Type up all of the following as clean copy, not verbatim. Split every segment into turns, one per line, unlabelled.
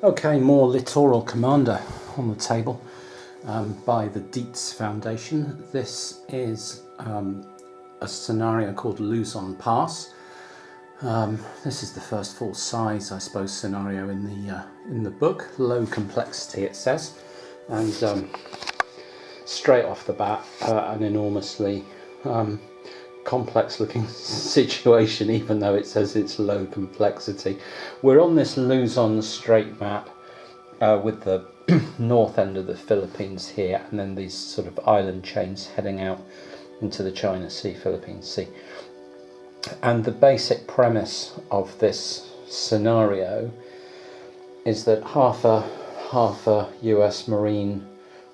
Okay, more Littoral Commander on the table by the Dietz Foundation. This is a scenario called Luzon Pass. This is the first full size, I suppose, scenario in the book. Low complexity, it says, and straight off the bat, an enormously complex looking situation, even though it says it's low complexity. We're on this Luzon Strait map with the north end of the Philippines here, and then these sort of island chains heading out into the China Sea, Philippine Sea. And the basic premise of this scenario is that half a US Marine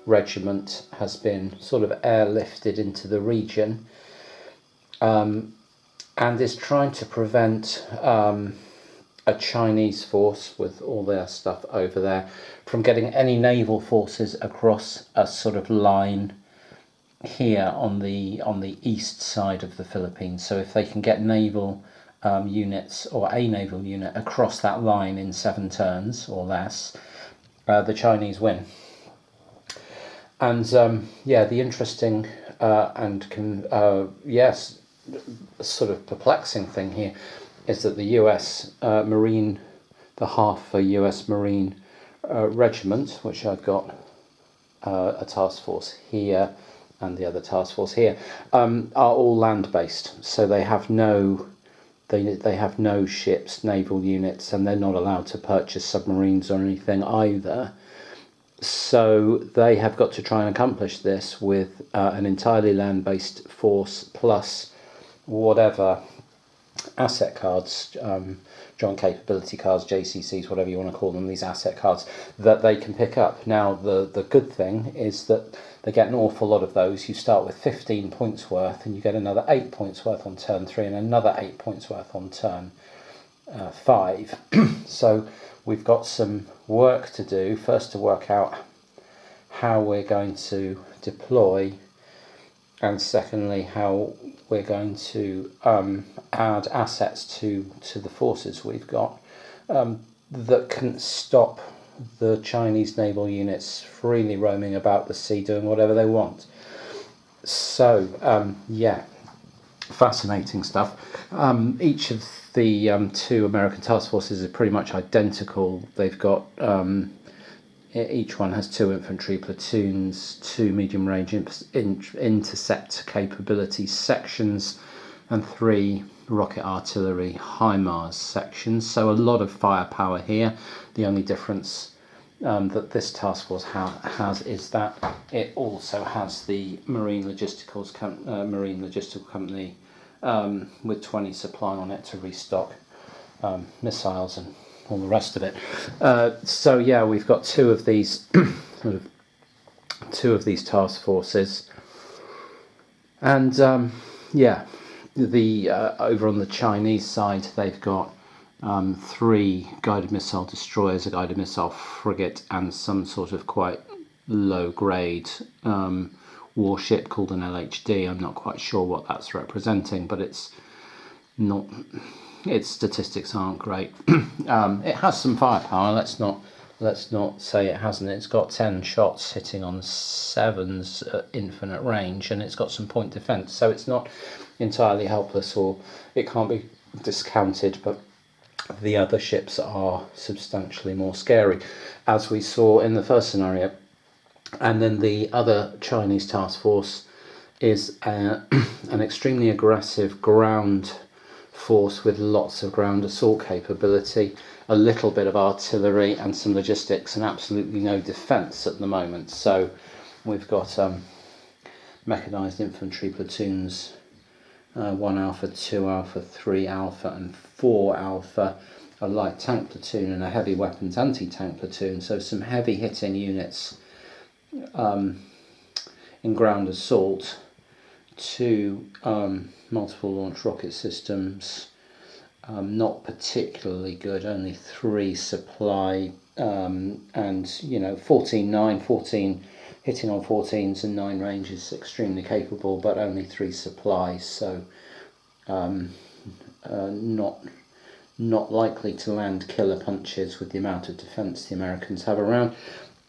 regiment has been sort of airlifted into the region, and is trying to prevent a Chinese force with all their stuff over there from getting any naval forces across a sort of line here on the east side of the Philippines. So if they can get naval units or a naval unit across that line in 7 turns or less, the Chinese win. And the interesting sort of perplexing thing here is that the US Marine, the half a US Marine regiment, which I've got a task force here and the other task force here, are all land-based. So they have no ships, naval units, and they're not allowed to purchase submarines or anything either. So they have got to try and accomplish this with an entirely land-based force plus whatever asset cards, joint capability cards, JCCs, whatever you want to call them, these asset cards that they can pick up. Now the good thing is that they get an awful lot of those. You start with 15 points worth and you get another 8 points worth on turn 3 and another 8 points worth on turn 5. So we've got some work to do. First, to work out how we're going to deploy, and secondly how we're going to add assets to the forces we've got that can stop the Chinese naval units freely roaming about the sea doing whatever they want. So fascinating stuff. Each of the 2 American task forces is pretty much identical. They've got each one has 2 infantry platoons, 2 medium range intercept capability sections, and 3 rocket artillery HIMARS sections. So a lot of firepower here. The only difference that this task force has is that it also has the Marine Logistical Company with 20 supply on it to restock missiles and all the rest of it. We've got 2 of these task forces, and over on the Chinese side they've got 3 guided missile destroyers, a guided missile frigate, and some sort of quite low grade warship called an LHD. I'm not quite sure what that's representing, but its statistics aren't great. It has some firepower. Let's not say it hasn't. It's got 10 shots hitting on 7s at infinite range, and it's got some point defense. So it's not entirely helpless, or it can't be discounted. But the other ships are substantially more scary, as we saw in the first scenario. And then the other Chinese task force is an extremely aggressive ground force with lots of ground assault capability, a little bit of artillery and some logistics, and absolutely no defence at the moment. So we've got mechanised infantry platoons, 1 Alpha, 2 Alpha, 3 Alpha and 4 Alpha, a light tank platoon and a heavy weapons anti-tank platoon. So some heavy hitting units in ground assault, 2 multiple launch rocket systems, not particularly good, only 3 supply, and 14 hitting on 14s and 9 range is extremely capable, but only 3 supplies, so not likely to land killer punches with the amount of defence the Americans have around,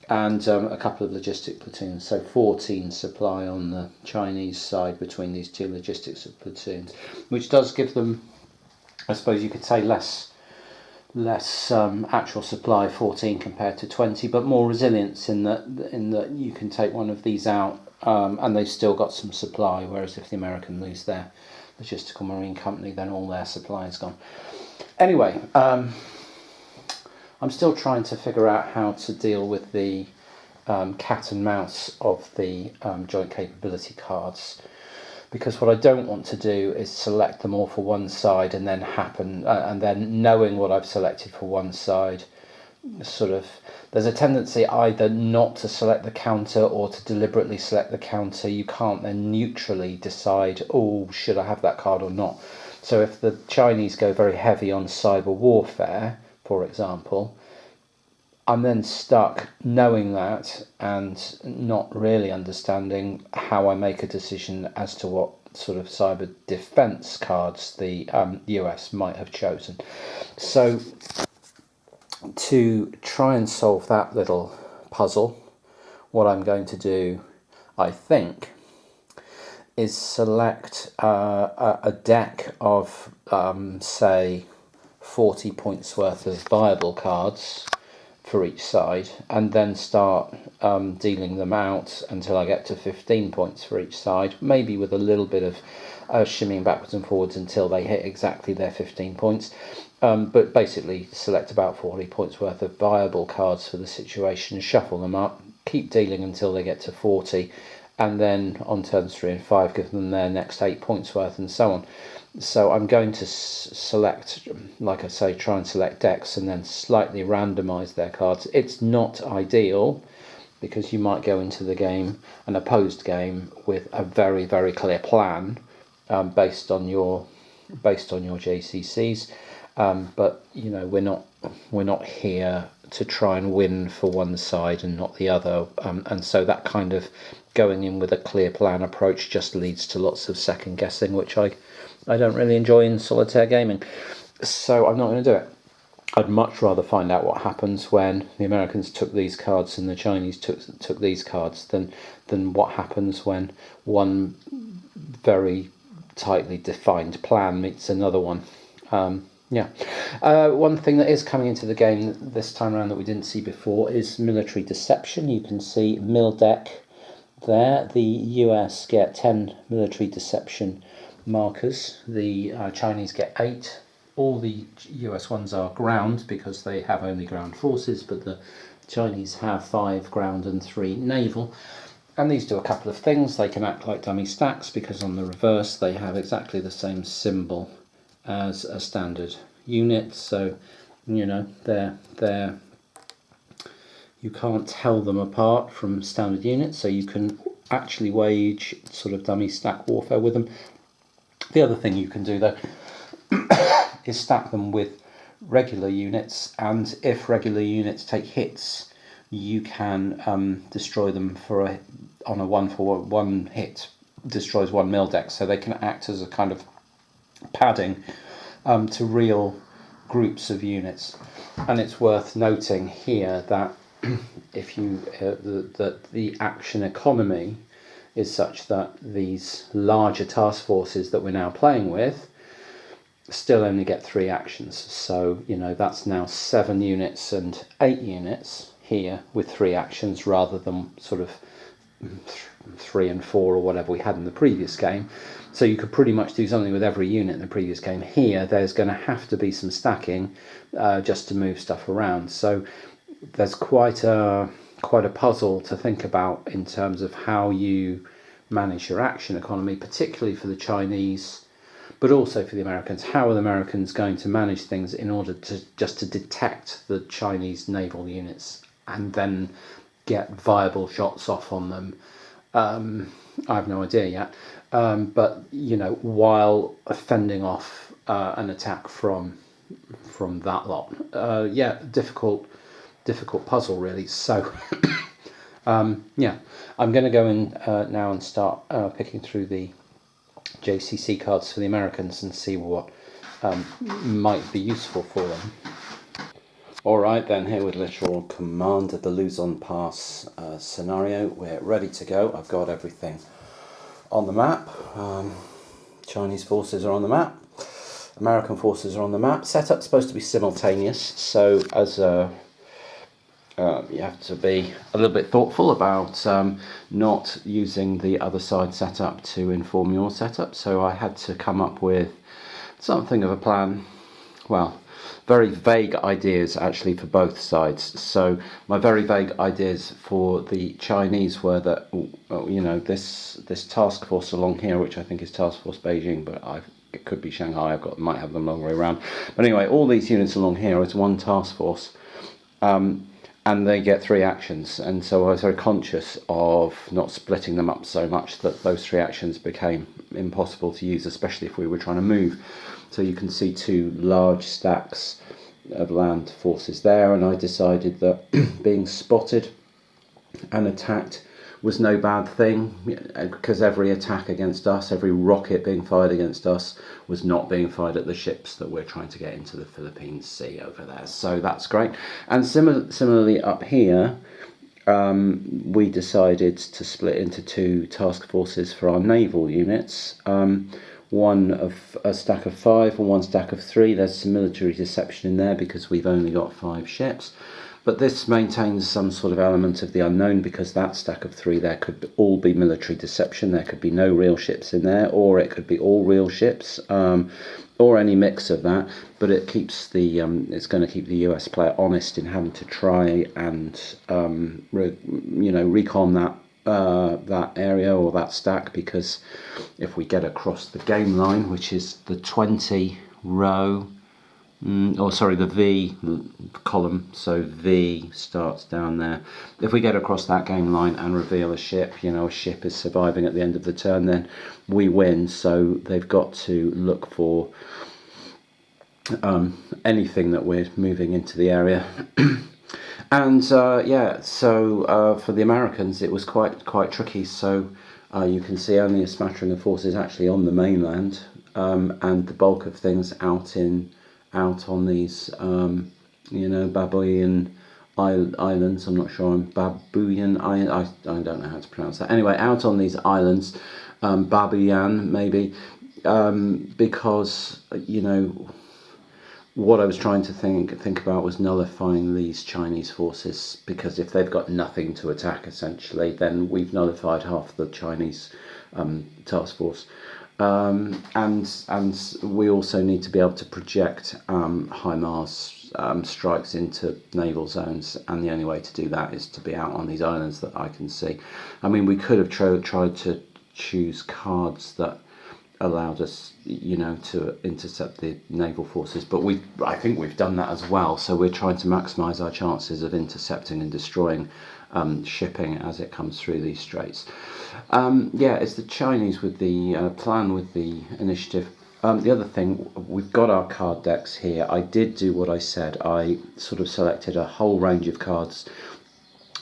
and a couple of logistic platoons. So 14 supply on the Chinese side between these two logistics platoons, which does give them, I suppose you could say, less actual supply, 14 compared to 20, but more resilience in that you can take one of these out and they've still got some supply, whereas if the American lose their logistical marine company, then all their supply is gone. Anyway, I'm still trying to figure out how to deal with the cat and mouse of the joint capability cards, because what I don't want to do is select them all for one side and then knowing what I've selected for one side, there's a tendency either not to select the counter or to deliberately select the counter. You can't then neutrally decide, oh, should I have that card or not? So if the Chinese go very heavy on cyber warfare, for example, I'm then stuck knowing that and not really understanding how I make a decision as to what sort of cyber defense cards the US might have chosen. So to try and solve that little puzzle, what I'm going to do, I think, is select a deck of, say, 40 points worth of viable cards for each side, and then start dealing them out until I get to 15 points for each side, maybe with a little bit of shimmying backwards and forwards until they hit exactly their 15 points. But basically select about 40 points worth of viable cards for the situation, shuffle them up, keep dealing until they get to 40, and then on turns 3 and 5 give them their next 8 points worth, and so on. So I'm going to select, like I say, try and select decks and then slightly randomise their cards. It's not ideal, because you might go into the game, an opposed game, with a very, very clear plan based on your JCCs. But you know, we're not here to try and win for one side and not the other, and so that kind of going in with a clear plan approach just leads to lots of second guessing, which I don't really enjoy in solitaire gaming. So I'm not going to do it. I'd much rather find out what happens when the Americans took these cards and the Chinese took these cards than what happens when one very tightly defined plan meets another one. One thing that is coming into the game this time around that we didn't see before is military deception. You can see mil deck there. The US get 10 military deception markers. The Chinese get 8. All the US ones are ground because they have only ground forces, but the Chinese have 5 ground and 3 naval. And these do a couple of things. They can act like dummy stacks because on the reverse they have exactly the same symbol as a standard unit, so you know they're you can't tell them apart from standard units, so you can actually wage sort of dummy stack warfare with them. The other thing you can do though is stack them with regular units, and if regular units take hits, you can destroy them on a 1-for-1 hit, destroys 1 mil deck, so they can act as a kind of padding to real groups of units. And it's worth noting here that if you that the action economy is such that these larger task forces that we're now playing with still only get 3 actions. So you know, that's now 7 units and 8 units here with 3 actions rather than sort of 3 and 4 or whatever we had in the previous game. So you could pretty much do something with every unit in the previous game. Here there's going to have to be some stacking just to move stuff around. So there's quite a puzzle to think about in terms of how you manage your action economy, particularly for the Chinese, but also for the Americans. How are the Americans going to manage things in order to detect the Chinese naval units and then get viable shots off on them? I have no idea yet. But you know, while fending off an attack from that lot, difficult puzzle really. So I'm going to go in now and start picking through the JCC cards for the Americans and see what might be useful for them. Alright then, here with Littoral Commander, the Luzon Pass scenario. We're ready to go. I've got everything on the map. Chinese forces are on the map. American forces are on the map. Setup's supposed to be simultaneous, so as you have to be a little bit thoughtful about not using the other side setup to inform your setup. So I had to come up with something of a plan. Well, very vague ideas actually for both sides. So my very vague ideas for the Chinese were that, you know, this task force along here, which I think is Task Force Beijing, but it could be Shanghai. Might have them long way around. But anyway, all these units along here is one task force. And they get 3 actions, and so I was very conscious of not splitting them up so much that those 3 actions became impossible to use, especially if we were trying to move. So you can see 2 large stacks of land forces there, and I decided that being spotted and attacked was no bad thing, because every attack against us, every rocket being fired against us, was not being fired at the ships that we're trying to get into the Philippine Sea over there. So that's great. And similarly up here, we decided to split into 2 task forces for our naval units. One of a stack of 5 and one stack of 3. There's some military deception in there because we've only got 5 ships. But this maintains some sort of element of the unknown, because that stack of 3 there could all be military deception. There could be no real ships in there, or it could be all real ships, or any mix of that. But it keeps it's going to keep the US player honest in having to try and recon that area or that stack, because if we get across the game line, which is the 20 row. The V column, so V starts down there. If we get across that game line and reveal a ship, a ship is surviving at the end of the turn, then we win. So they've got to look for anything that we're moving into the area. And for the Americans it was quite tricky. So you can see only a smattering of forces actually on the mainland, and the bulk of things out on these, Babuyan islands. I'm not sure. Babuyan. I don't know how to pronounce that. Anyway, out on these islands, Babuyan maybe, because what I was trying to think about was nullifying these Chinese forces, because if they've got nothing to attack essentially, then we've nullified half the Chinese task force. And we also need to be able to project HIMARS strikes into naval zones, and the only way to do that is to be out on these islands that I can see. I mean, we could have tried to choose cards that allowed us, to intercept the naval forces, but I think we've done that as well. So we're trying to maximise our chances of intercepting and destroying shipping as it comes through these straits. It's the Chinese with the plan with the initiative. The other thing, we've got our card decks here. I did do what I said. I sort of selected a whole range of cards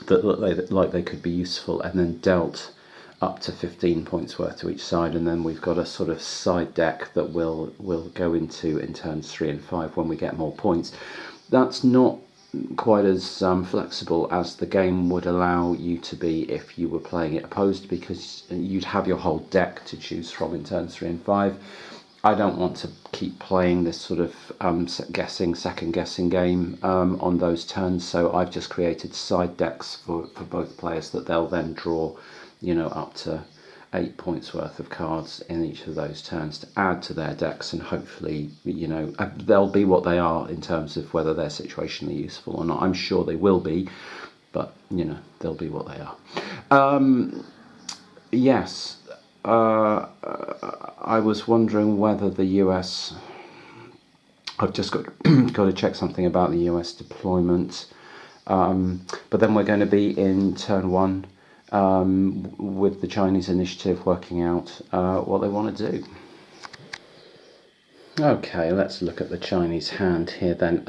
that look like they could be useful, and then dealt up to 15 points worth to each side, and then we've got a sort of side deck that we'll go into in turns 3 and 5 when we get more points. That's not quite as flexible as the game would allow you to be if you were playing it opposed, because you'd have your whole deck to choose from in turns 3 and 5. I don't want to keep playing this sort of second guessing game on those turns, so I've just created side decks for both players that they'll then draw up to 8 points worth of cards in each of those turns to add to their decks, and hopefully they'll be what they are in terms of whether they're situationally useful or not. I'm sure they will be, but they'll be what they are. Yes, I was wondering whether the US, I've just got to check something about the US deployment, but then we're going to be in turn 1 with the Chinese initiative working out what they want to do. Okay, let's look at the Chinese hand here then.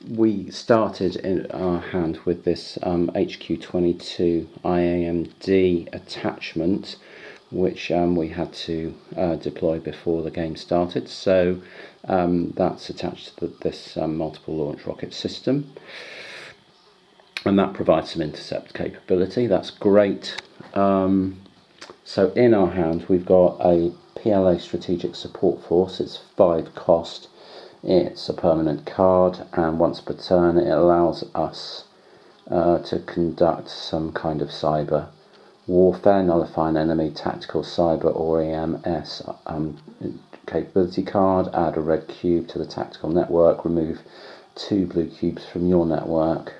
We started in our hand with this HQ22 IAMD attachment, which we had to deploy before the game started. So that's attached to this multiple launch rocket system, and that provides some intercept capability. That's great. So in our hand we've got a PLA Strategic Support Force. It's 5 cost. It's a permanent card, and once per turn it allows us to conduct some kind of cyber warfare, nullify an enemy tactical cyber or EMS capability card, add a red cube to the tactical network, remove 2 blue cubes from your network.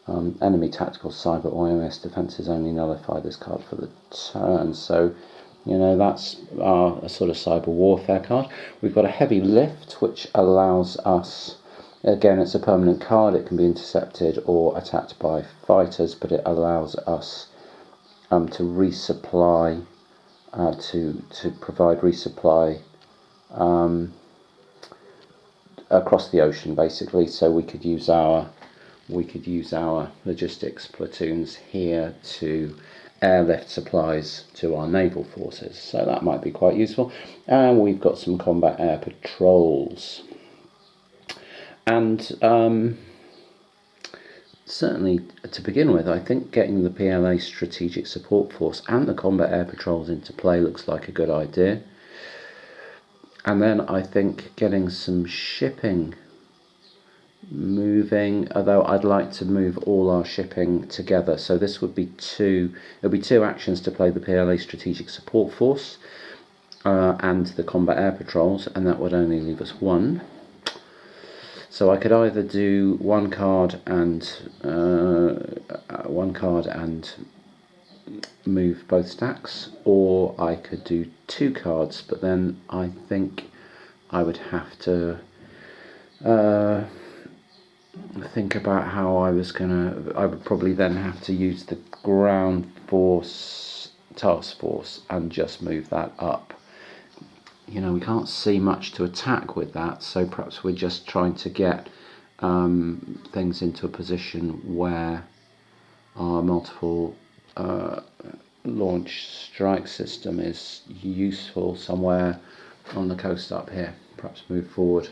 Enemy tactical cyber or EMS defenses only nullify this card for the turn. So, you know, that's a sort of cyber warfare card. We've got a heavy lift, which allows us, again, it's a permanent card. It can be intercepted or attacked by fighters, but it allows us to resupply, to provide resupply across the ocean, basically. So we could use our logistics platoons here to airlift supplies to our naval forces. So that might be quite useful. And we've got some combat air patrols. And certainly, to begin with, I think getting the PLA Strategic Support Force and the combat air patrols into play looks like a good idea. And then I think getting some shipping moving, although I'd like to move all our shipping together. So this would be there'll be 2 actions to play the PLA Strategic Support Force and the combat air patrols, and that would only leave us 1. So I could either do one card and move both stacks, or I could do 2 cards, but then I think I would have to think about how I would probably then have to use the ground force task force and just move that up. You know, we can't see much to attack with that, so perhaps we're just trying to get things into a position where our multiple launch strike system is useful somewhere on the coast up here. Perhaps move forward.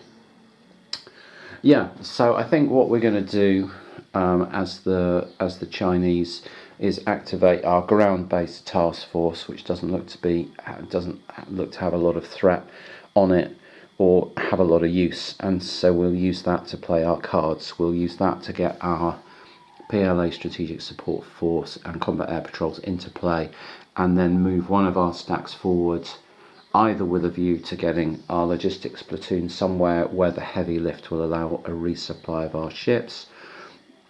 Yeah, so I think what we're going to do as the Chinese is activate our ground-based task force, which doesn't look to have a lot of threat on it or have a lot of use, and so we'll use that to play our cards. We'll use that to get our PLA Strategic Support Force and combat air patrols into play, and then move one of our stacks forward, either with a view to getting our logistics platoon somewhere where the heavy lift will allow a resupply of our ships,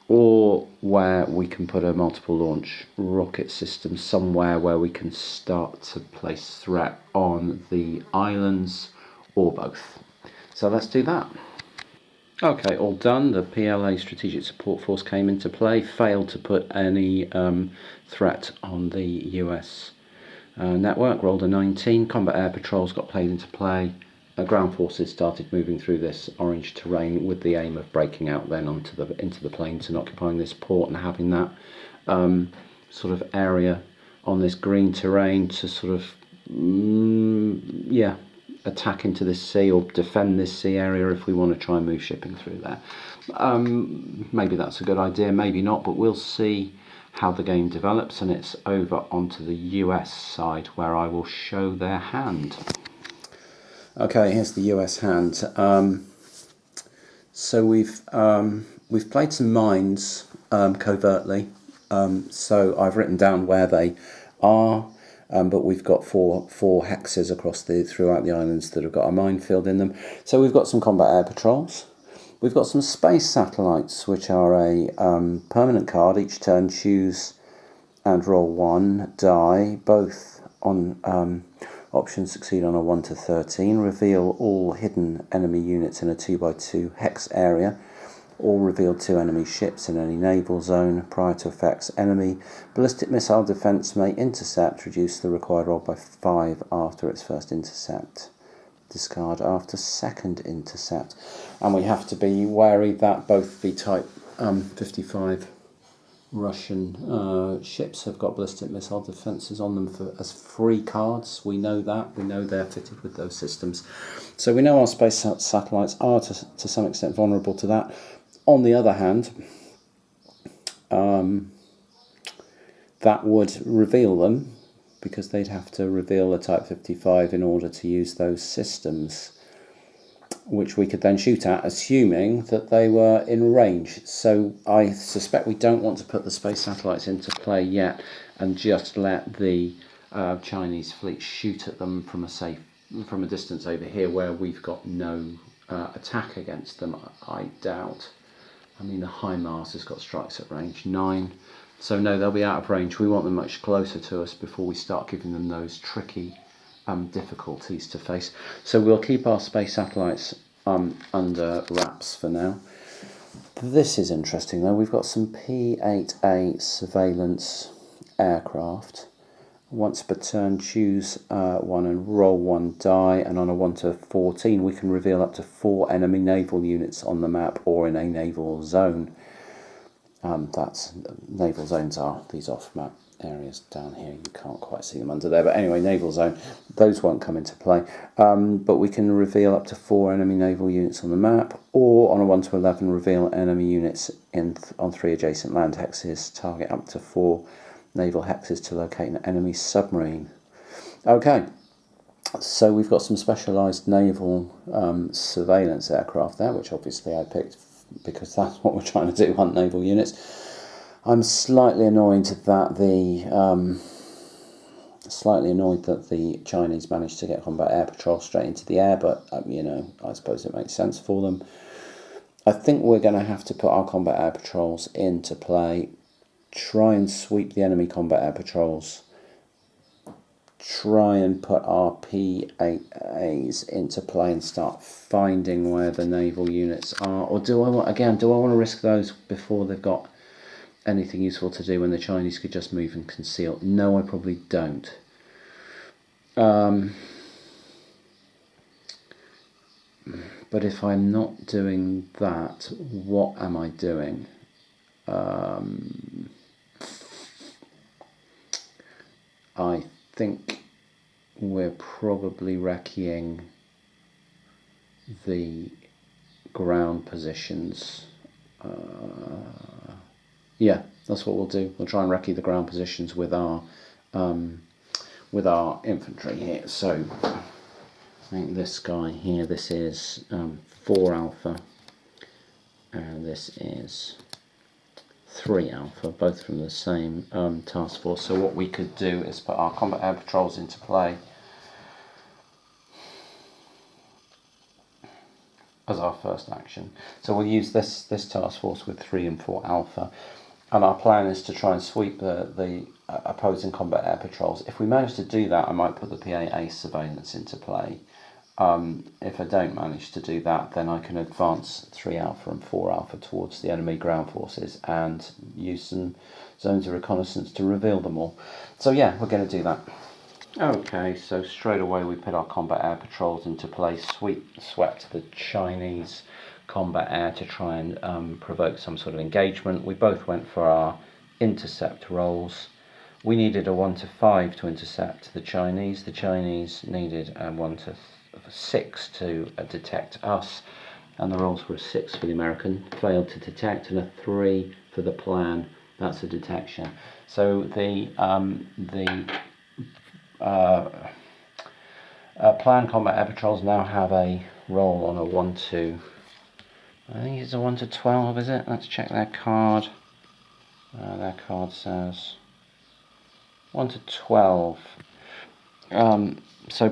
or where we can put a multiple launch rocket system somewhere where we can start to place threat on the islands, or both. So let's do that. Okay, all done. The PLA Strategic Support Force came into play, failed to put any threat on the US network, rolled a 19. Combat air patrols got played into play. Ground forces started moving through this orange terrain with the aim of breaking out then into the plains and occupying this port and having that sort of area on this green terrain to sort of attack into this sea or defend this sea area if we want to try and move shipping through there. Maybe that's a good idea, maybe not, but we'll see how the game develops. And it's over onto the US side where I will show their hand. Okay, here's the US hand. So we've played some mines covertly. So I've written down where they are, but we've got four hexes throughout the islands that have got a minefield in them. So we've got some combat air patrols. We've got some space satellites, which are a permanent card. Each turn, choose and roll 1 die. Both on options succeed on a 1 to 13. Reveal all hidden enemy units in a 2x2 hex area. Or reveal 2 enemy ships in any naval zone. Prior to effects, enemy ballistic missile defense may intercept. Reduce the required roll by 5 after its first intercept. Discard after second intercept. And we have to be wary that both the Type 55 Russian ships have got ballistic missile defences on them as free cards. We know that. We know they're fitted with those systems. So we know our space satellites are to some extent vulnerable to that. On the other hand, that would reveal them, because they'd have to reveal a Type 55 in order to use those systems, which we could then shoot at, assuming that they were in range. So I suspect we don't want to put the space satellites into play yet and just let the Chinese fleet shoot at them from a distance over here where we've got no attack against them. I doubt. I mean, the HIMARS has got strikes at range 9. So no, they'll be out of range. We want them much closer to us before we start giving them those tricky difficulties to face. So we'll keep our space satellites under wraps for now. This is interesting though. We've got some P-8A surveillance aircraft. Once per turn, choose one and roll one die, and on a 1 to 14 we can reveal up to 4 enemy naval units on the map or in a naval zone. That's naval zones are these off-map areas down here. You can't quite see them under there, but anyway, naval zone, those won't come into play. But we can reveal up to 4 enemy naval units on the map, or on a 1 to 11 reveal enemy units on 3 adjacent land hexes. Target up to 4 naval hexes to locate an enemy submarine. Okay, so we've got some specialised naval surveillance aircraft there, which obviously I picked because that's what we're trying to do, hunt naval units. I'm slightly annoyed that the Chinese managed to get combat air patrol straight into the air, but you know, I suppose it makes sense for them. I think we're going to have to put our combat air patrols into play, try and sweep the enemy combat air patrols, try and put our P-8As into play and start finding where the naval units are. Or do I want to risk those before they've got anything useful to do when the Chinese could just move and conceal? No, I probably don't. But if I'm not doing that, what am I doing? I think we're probably wrecking the ground positions. Yeah, that's what we'll do. We'll try and recce the ground positions with our infantry here. So I think this guy here, this is 4 Alpha, and this is 3 Alpha, both from the same task force. So what we could do is put our combat air patrols into play as our first action. So we'll use this task force with 3 and 4 Alpha, and our plan is to try and sweep the opposing combat air patrols. If we manage to do that, I might put the PAA surveillance into play. If I don't manage to do that, then I can advance 3 Alpha and 4 Alpha towards the enemy ground forces and use some zones of reconnaissance to reveal them all. So yeah, we're going to do that. Okay, so straight away we put our combat air patrols into play, swept the Chinese combat air to try and provoke some sort of engagement. We both went for our intercept rolls. We needed a 1 to 5 to intercept the Chinese. The Chinese needed a 1 to 6 to detect us, and the rolls were a 6 for the American, failed to detect, and a 3 for the plan. That's a detection. So the plan combat air patrols now have a roll on a 1 to, I think it's a 1 to 12, is it? Let's check their card. Their card says 1 to 12. So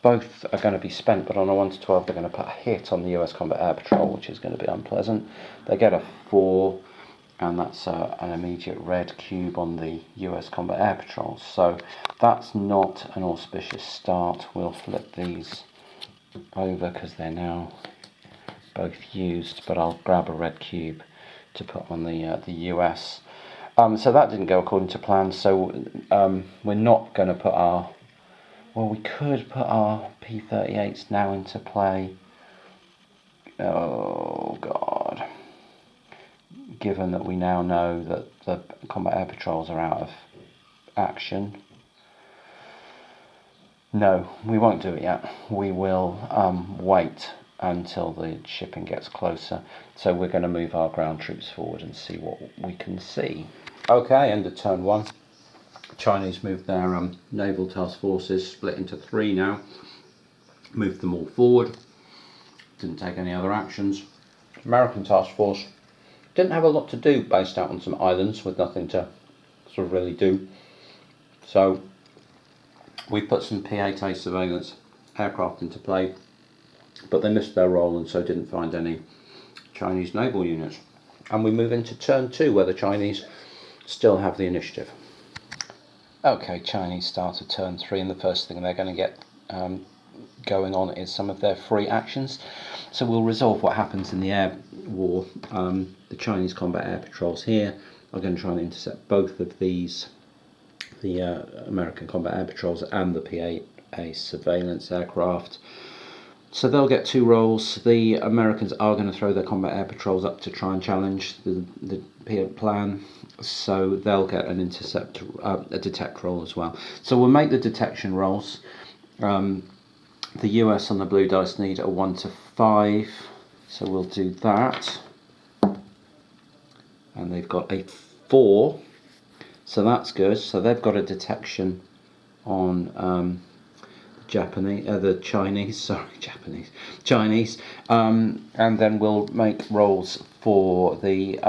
both are going to be spent, but on a 1 to 12 they're going to put a hit on the US combat air patrol, which is going to be unpleasant. They get a 4, and that's an immediate red cube on the US combat air patrols. So that's not an auspicious start. We'll flip these over because they're now both used, but I'll grab a red cube to put on the US. So that didn't go according to plan, so we're not going to put our, well, we could put our P-38s now into play. Oh god, given that we now know that the combat air patrols are out of action. No, we won't do it yet. We will wait until the shipping gets closer. So we're going to move our ground troops forward and see what we can see. Okay, end of turn 1. Chinese moved their naval task forces, split into 3 now. Moved them all forward. Didn't take any other actions. American task force didn't have a lot to do, based out on some islands with nothing to sort of really do. So we put some P-8A surveillance aircraft into play, but they missed their role and so didn't find any Chinese naval units. And we move into turn 2, where the Chinese still have the initiative. Okay, Chinese start of turn 3, and the first thing they're going to get going on is some of their free actions. So we'll resolve what happens in the air war. The Chinese combat air patrols here are going to try and intercept both of these, the American combat air patrols and the P-8A surveillance aircraft. So they'll get 2 roles. The Americans are going to throw their combat air patrols up to try and challenge the plan. So they'll get an intercept, a detect roll as well. So we'll make the detection rolls. The US on the blue dice need a 1 to 5, so we'll do that. And they've got a 4, so that's good. So they've got a detection on the Chinese, and then we'll make rolls for the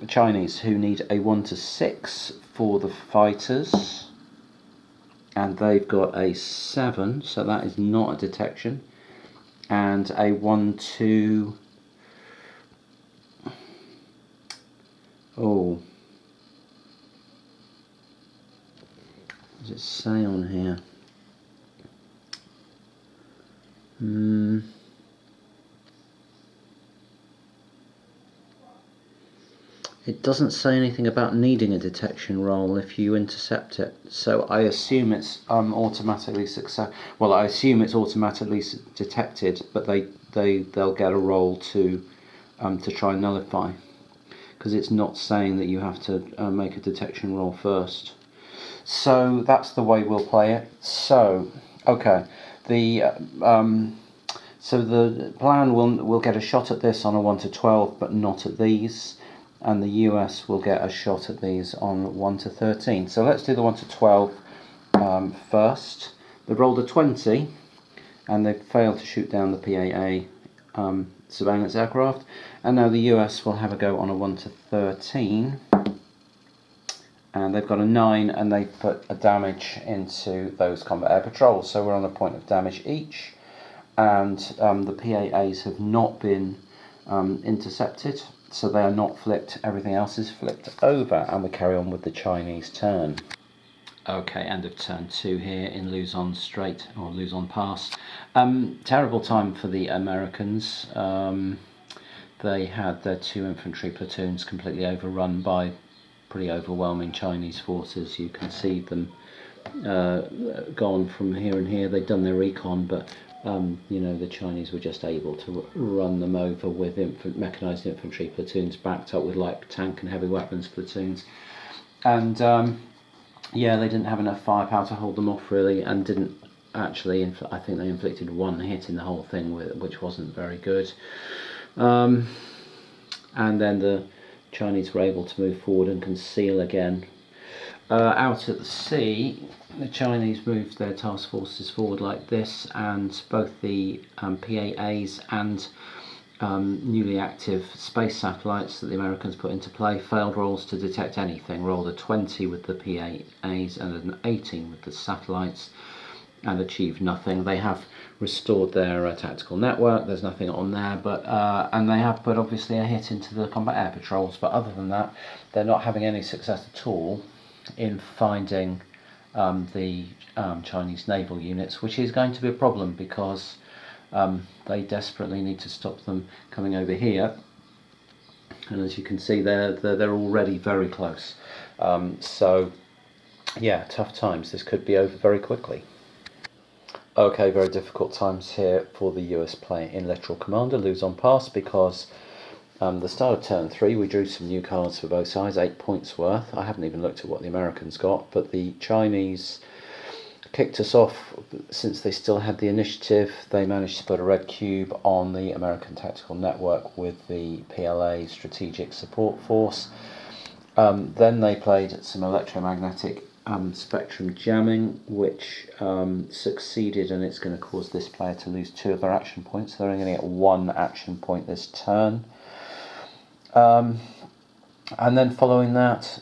Chinese, who need a 1 to 6 for the fighters. And they've got a 7, so that is not a detection, and a 1 to... oh, what does it say on here? It doesn't say anything about needing a detection roll if you intercept it, so I assume it's automatically well, I assume it's automatically detected, but they'll get a roll to try and nullify, because it's not saying that you have to make a detection roll first. So that's the way we'll play it. So okay, so the plan will get a shot at this on a 1 to 12, but not at these. And the US will get a shot at these on 1 to 13. So let's do the 1 to 12 first. They've rolled a 20, and they've failed to shoot down the P-8A surveillance aircraft. And now the US will have a go on a 1 to 13. And they've got a 9, and they've put a damage into those combat air patrols. So we're on a point of damage each. And the P-8As have not been intercepted. So they are not flipped, everything else is flipped over, and we carry on with the Chinese turn. Okay, end of turn 2 here in Luzon Strait, or Luzon Pass. Terrible time for the Americans. They had their 2 infantry platoons completely overrun by pretty overwhelming Chinese forces. You can see them gone from here and here. They'd done their recon, but the Chinese were just able to run them over with mechanised infantry platoons backed up with light tank and heavy weapons platoons. And they didn't have enough firepower to hold them off really, and didn't actually, I think they inflicted 1 hit in the whole thing, which wasn't very good. And then the Chinese were able to move forward and conceal again. Out at the sea, the Chinese moved their task forces forward like this, and both the P-8As and newly active space satellites that the Americans put into play failed rolls to detect anything. Rolled a 20 with the P-8As and an 18 with the satellites, and achieved nothing. They have restored their tactical network. There's nothing on there, but and they have put obviously a hit into the combat air patrols. But other than that, they're not having any success at all in finding the Chinese naval units, which is going to be a problem, because they desperately need to stop them coming over here. And as you can see, they're already very close. So yeah, tough times. This could be over very quickly. Okay, very difficult times here for the US play in Littoral Commander, Luzon Pass, because The start of turn 3, we drew some new cards for both sides, 8 points worth. I haven't even looked at what the Americans got, but the Chinese kicked us off. Since they still had the initiative, they managed to put a red cube on the American tactical network with the PLA Strategic Support Force. Then they played some electromagnetic spectrum jamming, which succeeded, and it's going to cause this player to lose 2 of their action points. They're only going to get 1 action point this turn. And then following that,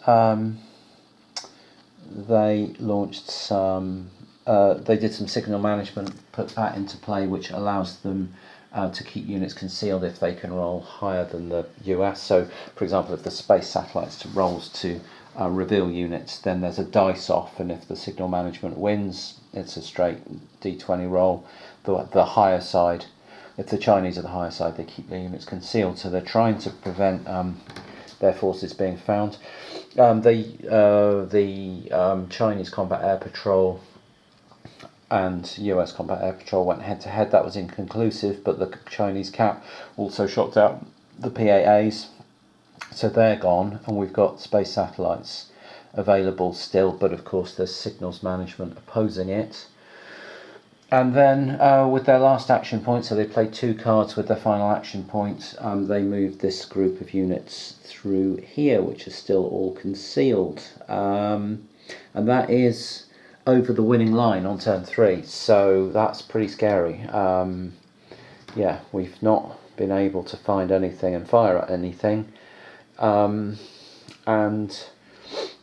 they launched some, they did some signal management, put that into play, which allows them to keep units concealed if they can roll higher than the US. So, for example, if the space satellites rolls to reveal units, then there's a dice off, and if the signal management wins, it's a straight D20 roll. The higher side, if the Chinese are the higher side, they keep their units concealed. So they're trying to prevent their forces being found. The Chinese Combat Air Patrol and US Combat Air Patrol went head to head. That was inconclusive, but the Chinese CAP also shot out the PAAs, so they're gone, and we've got space satellites available still, but of course there's signals management opposing it. And then with their last action point, so they played 2 cards with their final action point, they moved this group of units through here, which is still all concealed. And that is over the winning line on turn 3, so that's pretty scary. Yeah, we've not been able to find anything and fire at anything. And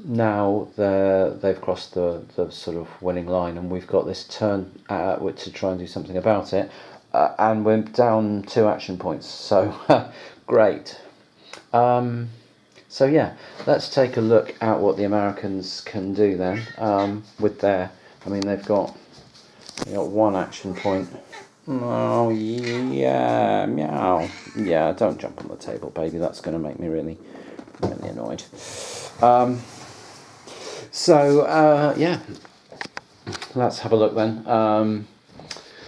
now they've crossed the sort of winning line, and we've got this turn to try and do something about it, and we're down 2 action points, so great. So yeah, let's take a look at what the Americans can do then with their, I mean, they've got 1 action point. Oh yeah, meow. Yeah, don't jump on the table, baby, that's going to make me really annoyed. Yeah, let's have a look then.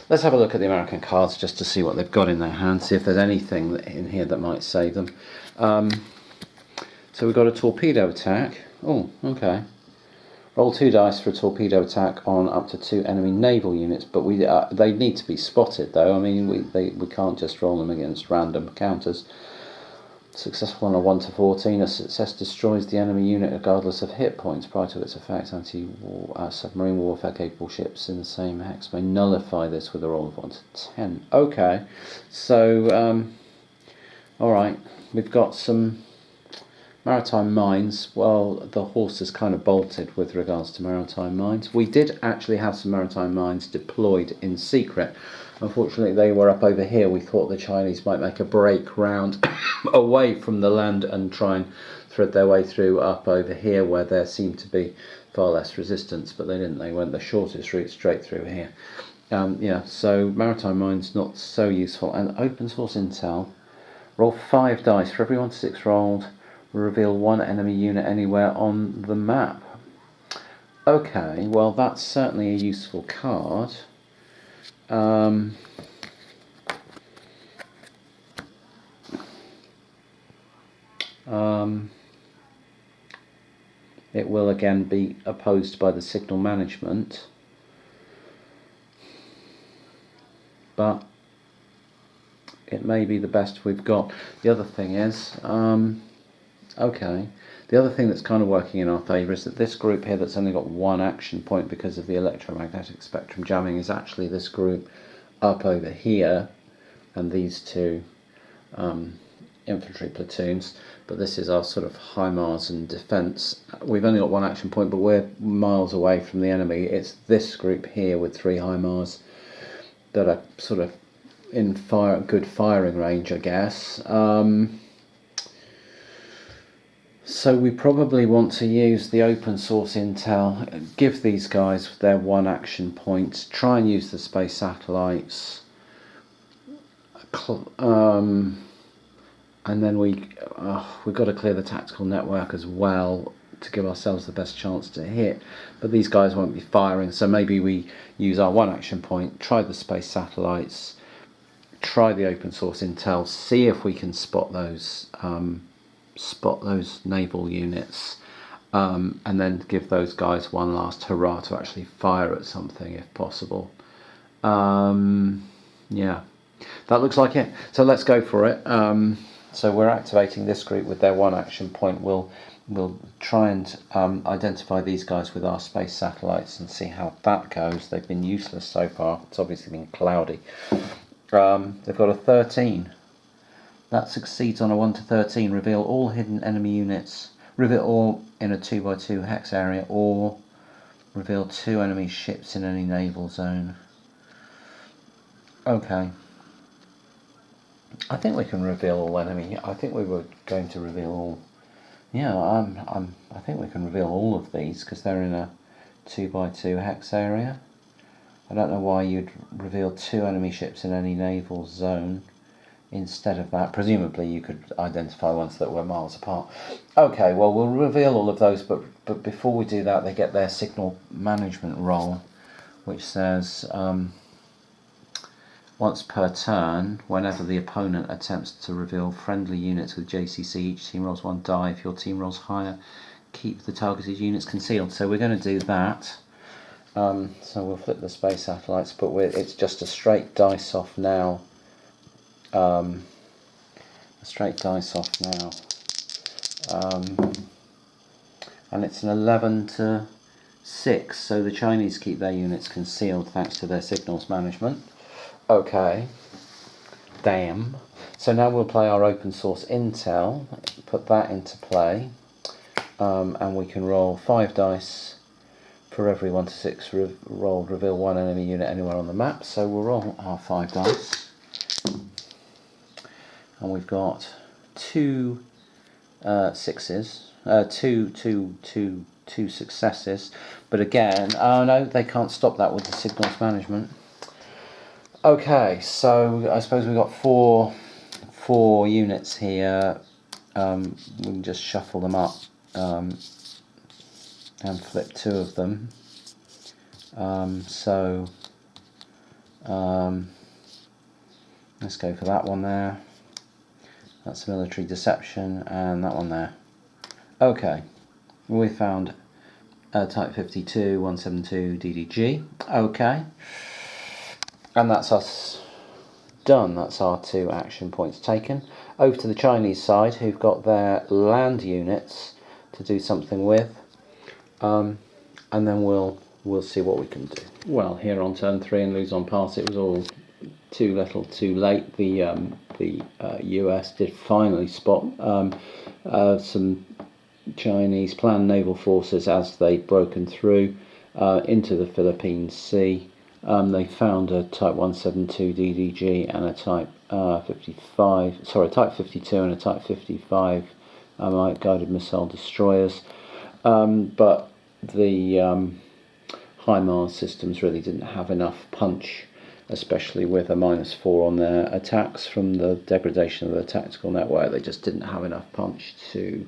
Let's have a look at the American cards just to see what they've got in their hands, see if there's anything in here that might save them. So we've got a torpedo attack. Oh, okay. Roll 2 dice for a torpedo attack on up to 2 enemy naval units, but they need to be spotted though. I mean, we can't just roll them against random counters. Successful on a 1 to 14, a success destroys the enemy unit regardless of hit points. Prior to its effect, anti-submarine warfare capable ships in the same hex may nullify this with a roll of 1 to 10. Okay, so alright, we've got some maritime mines. Well, the horse is kind of bolted with regards to maritime mines. We did actually have some maritime mines deployed in secret. Unfortunately, they were up over here. We thought the Chinese might make a break round away from the land and try and thread their way through up over here, where there seemed to be far less resistance, but they didn't. They went the shortest route straight through here. Yeah, so maritime mines not so useful. And open source intel. Roll 5 dice for every 1 to 6 rolled. Reveal 1 enemy unit anywhere on the map. Okay, well that's certainly a useful card. It will again be opposed by the signal management, but it may be the best we've got. The other thing is, okay, the other thing that's kind of working in our favour is that this group here that's only got 1 action point because of the electromagnetic spectrum jamming is actually this group up over here, and these 2 infantry platoons, but this is our sort of HIMARS and defence. We've only got 1 action point, but we're miles away from the enemy. It's this group here with 3 HIMARS that are sort of in good firing range, I guess. So we probably want to use the open source intel, give these guys their 1 action point, try and use the space satellites, and then we've got to clear the tactical network as well to give ourselves the best chance to hit. But these guys won't be firing, so maybe we use our 1 action point, try the space satellites, try the open source intel, see if we can spot those naval units, and then give those guys one last hurrah to actually fire at something if possible. Yeah, that looks like it. So let's go for it. So we're activating this group with their one action point. We'll try and identify these guys with our space satellites and see how that goes. They've been useless so far. It's obviously been cloudy. They've got a 13. That succeeds on a 1 to 13. Reveal all hidden enemy units. Reveal all in a 2x2 hex area, or reveal 2 enemy ships in any naval zone. Okay. I think we can reveal all enemy. I think we were going to reveal all. Yeah, I think we can reveal all of these because they're in a 2x2 hex area. I don't know why you'd reveal 2 enemy ships in any naval zone instead of that. Presumably you could identify ones that were miles apart. Okay, well, we'll reveal all of those, but before we do that, they get their signal management role, which says once per turn, whenever the opponent attempts to reveal friendly units with JCC, each team rolls 1 die. If your team rolls higher, keep the targeted units concealed. So we're going to do that. So we'll flip the space satellites, but it's just a straight dice off now. A straight dice off now. And it's an 11 to 6, so the Chinese keep their units concealed thanks to their signals management. Okay. Damn. So now we'll play our open source intel, put that into play, and we can roll 5 dice for every 1 to 6 rolled. Reveal 1 enemy unit anywhere on the map. So we'll roll our 5 dice, and we've got 2 sixes, two successes. But again, oh no, they can't stop that with the signals management. Okay, so I suppose we've got four units here. We can just shuffle them up and flip 2 of them. Let's go for that one there. That's military deception, and that one there. Okay, we found Type 52, 172 DDG. Okay, and that's us done. That's our 2 action points taken. Over to the Chinese side, who've got their land units to do something with, and then we'll see what we can do. Well, here on turn 3 in Luzon Pass, it was all too little, too late. The US did finally spot some Chinese planned naval forces as they'd broken through into the Philippine Sea. They found a Type 172 DDG and a Type 52 and a Type 55 guided missile destroyers, but the HIMARS systems really didn't have enough punch, especially with a -4 on their attacks from the degradation of the tactical network. They just didn't have enough punch to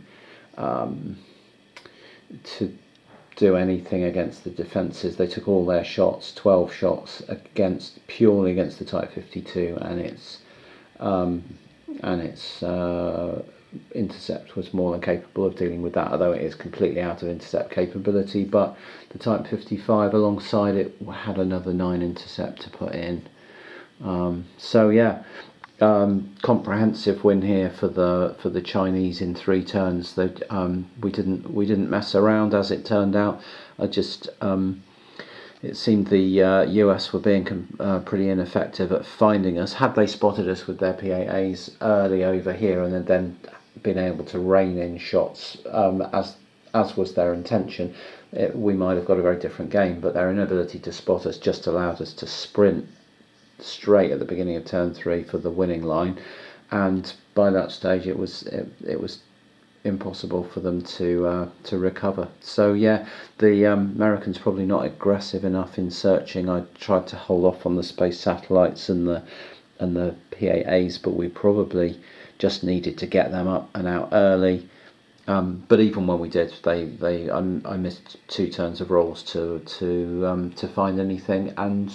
do anything against the defences. They took all their shots, 12 shots, purely against the Type 52, and its intercept was more than capable of dealing with that, although it is completely out of intercept capability. But the Type 55 alongside it had another 9 intercept to put in. So yeah, comprehensive win here for the Chinese in 3 turns. We didn't mess around, as it turned out. It seemed the US were being pretty ineffective at finding us. Had they spotted us with their PAAs early over here and then been able to rain in shots, as was their intention, we might have got a very different game. But their inability to spot us just allowed us to sprint straight at the beginning of turn 3 for the winning line, and by that stage it was impossible for them to recover. So yeah, the Americans probably not aggressive enough in searching. I tried to hold off on the space satellites and the PAAs, but we probably just needed to get them up and out early,
But even when we did, I missed 2 turns of rolls to find anything, and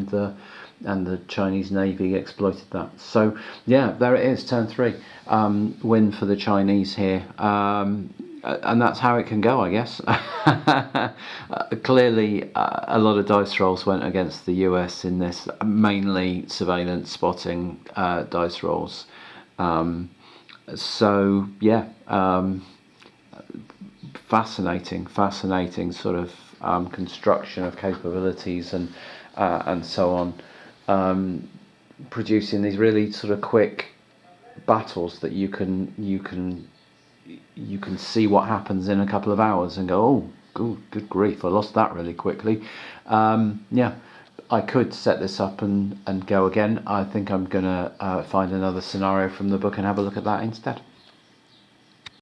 the Chinese Navy exploited that. So yeah, there it is, turn 3, win for the Chinese here, and that's how it can go, I guess. Clearly, a lot of dice rolls went against the US in this, mainly surveillance spotting dice rolls. So yeah. Fascinating sort of construction of capabilities and so on, producing these really sort of quick battles that you can see what happens in a couple of hours and go, oh, good grief, I lost that really quickly. Yeah, I could set this up and go again. I think I'm gonna find another scenario from the book and have a look at that instead.